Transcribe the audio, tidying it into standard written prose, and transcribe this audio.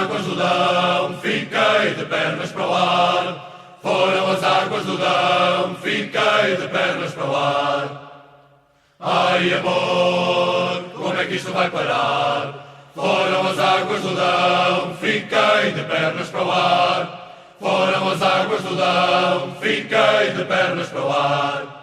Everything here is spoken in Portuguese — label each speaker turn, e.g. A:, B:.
A: águas do Dão, fiquei de pernas para o ar. Foram as águas do Dão, fiquei de pernas para o ar. Ai amor, como é que isto vai parar? Foram as águas do Dão, fiquei de pernas para o ar. Foram as águas do Dão, fiquei de pernas para o ar.